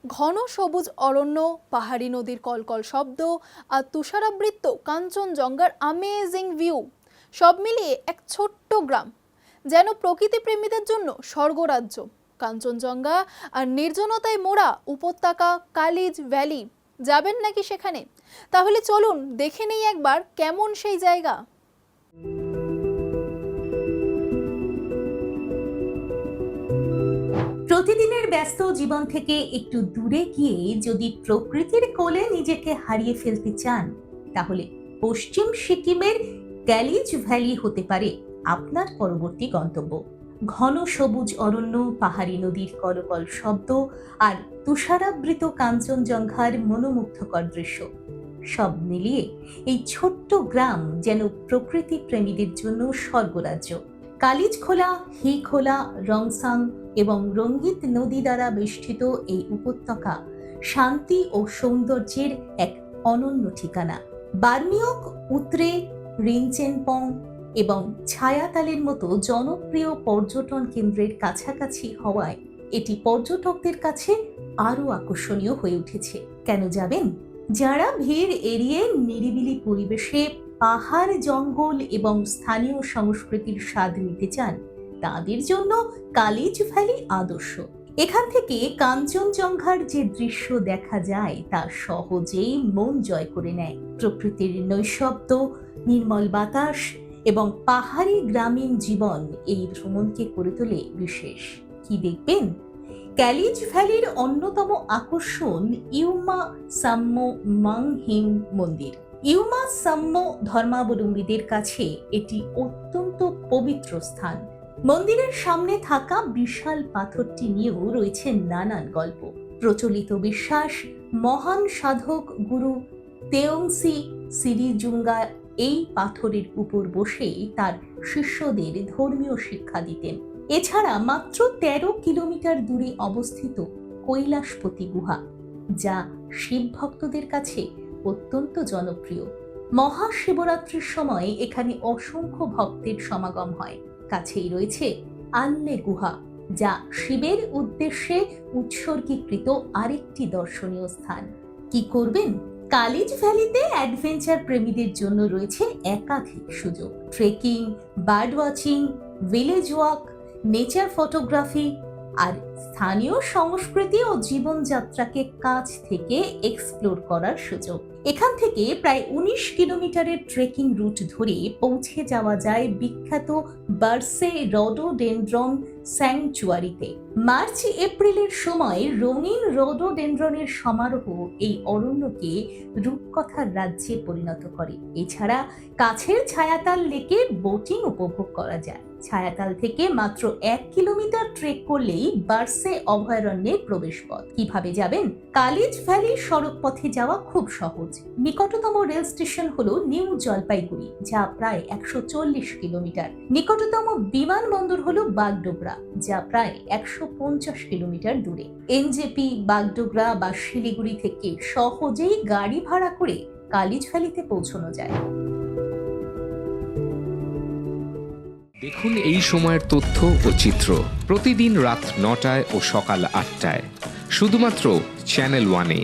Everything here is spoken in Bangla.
ঘন সবুজ অরণ্য, পাহাড়ি নদীর কলকল শব্দ আর তুষারাবৃত কাঞ্চনজঙ্ঘার আমেজিং ভিউ সব মিলিয়ে এক ছোট্ট গ্রাম, যেন প্রকৃতি প্রেমীদের জন্য স্বর্গরাজ্য। কাঞ্চনজঙ্ঘা আর নির্জনতায় মোড়া উপত্যকা কালিজ ভ্যালি। যাবেন নাকি সেখানে? তাহলে চলুন দেখে নেই একবার কেমন সেই জায়গা। প্রতিদিনের ব্যস্ত জীবন থেকে একটু দূরে গিয়ে যদি প্রকৃতির কোলে নিজেকে হারিয়ে ফেলতে চান, তাহলে পশ্চিম সিকিমের ক্যালিজ ভ্যালি হতে পারে আপনার পরবর্তী গন্তব্য। ঘন সবুজ অরণ্য, পাহাড়ি নদীর কলকল শব্দ আর তুষারাবৃত কাঞ্চনজঙ্ঘার মনোমুগ্ধকর দৃশ্য, সব মিলিয়ে এই ছোট্ট গ্রাম যেন প্রকৃতি প্রেমীদের জন্য স্বর্গরাজ্য। কালিজখোলা, হিখোলা, রংসাং এবং রঙ্গিত নদী দ্বারা বেষ্টিত এই উপত্যকা শান্তি ও সৌন্দর্যের এক অনন্য ঠিকানা। বার্মিয়ক, উত্রে, রিনচেনপং এবং ছায়াতালের মতো জনপ্রিয় পর্যটন কেন্দ্রের কাছাকাছি হওয়ায় এটি পর্যটকদের কাছে আরও আকর্ষণীয় হয়ে উঠেছে। কেন যাবেন? যারা ভিড় এড়িয়ে নিরিবিলি পরিবেশে পাহাড়, জঙ্গল এবং স্থানীয় সংস্কৃতির স্বাদ নিতে চান, তাদের জন্য কালিজ ভ্যালি আদর্শ। এখান থেকে কাঞ্চনজঙ্ঘার যে দৃশ্য দেখা যায় তা সহজেই মন জয় করে নেয়। প্রকৃতির নৈশব্দ, নির্মল বাতাস এবং পাহাড়ি গ্রামীণ জীবন এই ভ্রমণকে করে তোলে বিশেষ। কি দেখবেন? ক্যালিজ ভ্যালির অন্যতম আকর্ষণ ইউমা সাম্য মাংহিং মন্দির। ইউমা সাম্য ধর্মাবলম্বীদের কাছে এটি অত্যন্ত পবিত্র স্থান। মন্দিরের সামনে থাকা বিশাল পাথরটি নিয়েও রয়েছে নানান গল্প। প্রচলিত বিশ্বাস, মহান সাধক গুরু তেওংসি সিরিজুঙ্গা এই পাথরের উপর বসেই তার শিষ্যদের ধর্মীয় শিক্ষা দিতেন। এছাড়া মাত্র 13 কিলোমিটার দূরে অবস্থিত কৈলাসপতি গুহা, যা শিব ভক্তদের কাছে অত্যন্ত জনপ্রিয়। মহাশিবরাত্রির সময় এখানে অসংখ্য ভক্তের সমাগম হয়। কাছেই রয়েছে আল্লে গুহা, যা শিবের উদ্দেশ্যে উৎসর্গীকৃত আরেকটি দর্শনীয় স্থান। কি করবেন? কালিজ ভ্যালিতে অ্যাডভেঞ্চার প্রেমীদের জন্য রয়েছে একাধিক সুযোগ। Trekking, bird watching, village walk, nature photography আর স্থানীয় সংস্কৃতি ও জীবনযাত্রাকে কাছ থেকে এক্সপ্লোর করার সুযোগ। এখান থেকে প্রায় 19 কিলোমিটারের ট্রেকিং রুট ধরে পৌঁছে যাওয়া যায় বিখ্যাত বার্সে রডোডেনড্রন স্যাংচুয়ারিতে। মার্চ এপ্রিলের সময় রঙিন রডোডেনড্রনের সমারোহ এই অরণ্যকে রূপকথার রাজ্যে পরিণত করে। এছাড়া কাছের ছায়াতাল লেকে বোটিং উপভোগ করা যায়। ছায়াতাল থেকে মাত্র 1 কিলোমিটার ট্রেক করলেই বার্সে অভয়ারণ্যের প্রবেশপথ। কিভাবে যাবেন? কালিজ ভ্যালি সড়ক পথে যাওয়া খুব সহজ। নিকটতম রেল স্টেশন হলো নিউ জলপাইগুড়ি, যা প্রায় 140 কিলোমিটার। নিকটতম বিমানবন্দর হলো বাগডোগরা, যা প্রায় 150 কিলোমিটার দূরে। এনজেপি, বাগডোগরা বা শিলিগুড়ি থেকে সহজেই গাড়ি ভাড়া করে কালিজ ভ্যালিতে পৌঁছানো যায়। দেখুন এই সময়ের তথ্য ও চিত্র প্রতিদিন রাত 9টায় ও সকাল 8টায় শুধুমাত্র চ্যানেল 1-এ।